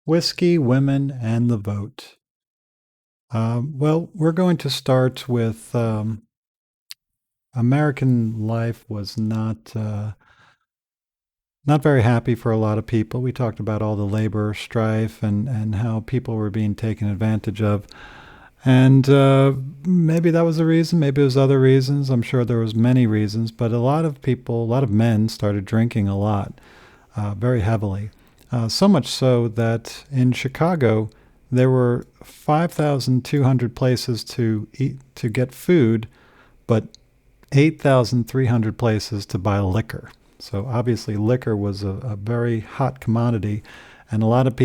Whiskey, Women, and the Vote. Well, we're going to start with American life was not very happy for a lot of people. We talked about all the labor strife and how people were being taken advantage of. And maybe that was the reason. Maybe it was other reasons. I'm sure there was many reasons. But a lot of people, a lot of men started drinking a lot, very heavily. So much so that in Chicago, there were 5,200 places to eat to get food, but 8,300 places to buy liquor. So obviously, liquor was a very hot commodity, and a lot of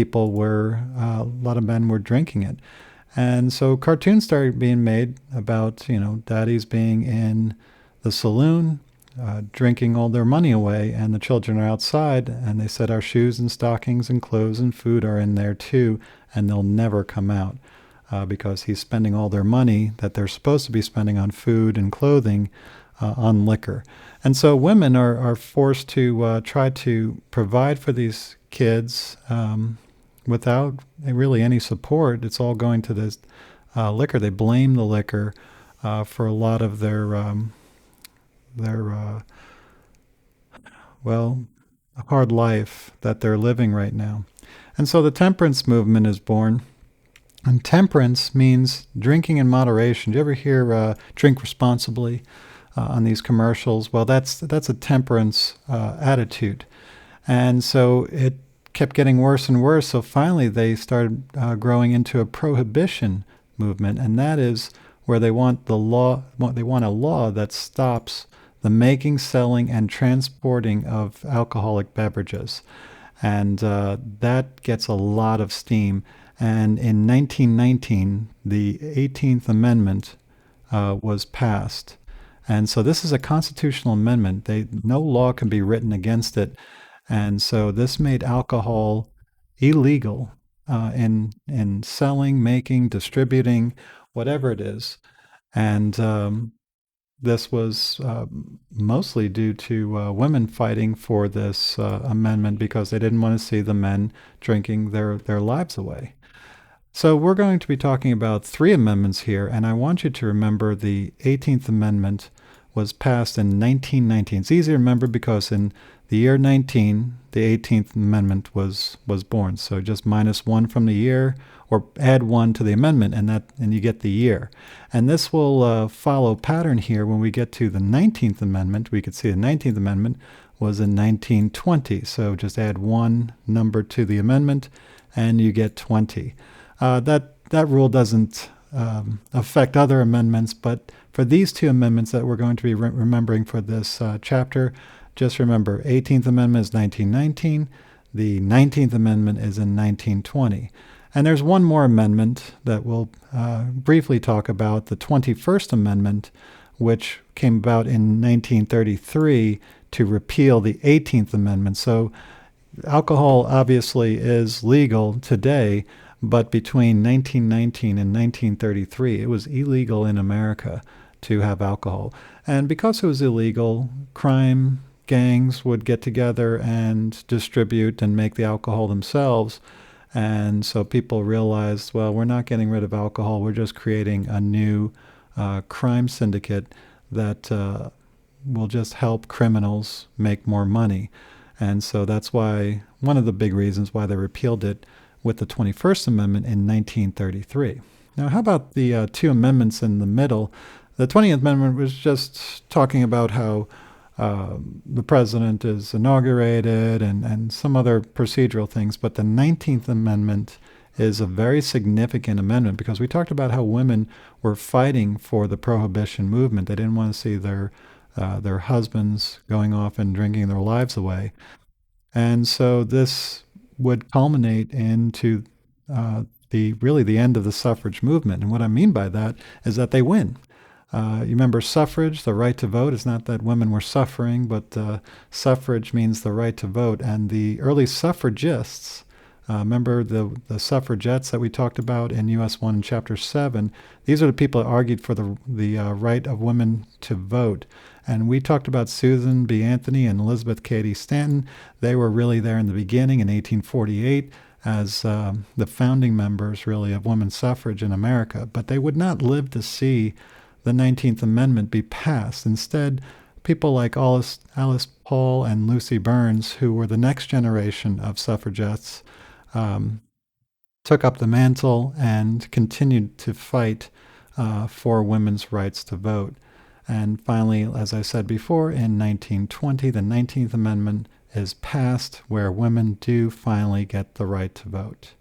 men were drinking it. And so cartoons started being made about, daddies being in the saloon, drinking all their money away, and the children are outside, and they said our shoes and stockings and clothes and food are in there too, and they'll never come out because he's spending all their money that they're supposed to be spending on food and clothing on liquor. And so women are forced to try to provide for these kids without really any support. It's all going to this liquor. They blame the liquor for a lot of their well, hard life that they're living right now. And so the temperance movement is born. And temperance means drinking in moderation. Do you ever hear drink responsibly on these commercials? Well, that's a temperance attitude. And so it kept getting worse and worse. So finally, they started growing into a prohibition movement, and that is where they want the law. They want a law that stops the making, selling, and transporting of alcoholic beverages, and that gets a lot of steam. And in 1919, the 18th Amendment was passed. And so this is a constitutional amendment. No law can be written against it. And so this made alcohol illegal in selling, making, distributing, whatever it is. And this was mostly due to women fighting for this amendment because they didn't want to see the men drinking their lives away. So we're going to be talking about three amendments here, and I want you to remember the 18th Amendment was passed in 1919. It's easy to remember because in the year 19, the 18th Amendment was born. So just minus one from the year, or add one to the amendment, and you get the year. And this will follow pattern here when we get to the 19th Amendment. We could see the 19th Amendment was in 1920. So just add one number to the amendment, and you get 20. That rule doesn't affect other amendments, but for these two amendments that we're going to be remembering for this chapter, just remember 18th Amendment is 1919, the 19th Amendment is in 1920. And there's one more amendment that we'll briefly talk about, the 21st Amendment, which came about in 1933 to repeal the 18th Amendment. So alcohol obviously is legal today, but between 1919 and 1933, it was illegal in America to have alcohol. And because it was illegal, crime gangs would get together and distribute and make the alcohol themselves. And so people realized, well, we're not getting rid of alcohol. We're just creating a new crime syndicate that will just help criminals make more money. And so that's why one of the big reasons why they repealed it with the 21st Amendment in 1933. Now, how about the two amendments in the middle? The 20th Amendment was just talking about how the president is inaugurated and some other procedural things, but the 19th Amendment is a very significant amendment because we talked about how women were fighting for the prohibition movement. They didn't want to see their husbands going off and drinking their lives away. And so this would culminate into the end of the suffrage movement. And what I mean by that is that they win. You remember suffrage, the right to vote. It's not that women were suffering, but suffrage means the right to vote. And the early suffragists, remember the suffragettes that we talked about in U.S. 1 Chapter 7, these are the people that argued for the right of women to vote. And we talked about Susan B. Anthony and Elizabeth Cady Stanton. They were really there in the beginning in 1848. as the founding members, really, of women's suffrage in America. But they would not live to see the 19th Amendment be passed. Instead, people like Alice Paul and Lucy Burns, who were the next generation of suffragettes, took up the mantle and continued to fight for women's rights to vote. And finally, as I said before, in 1920, the 19th Amendment is passed, where women do finally get the right to vote.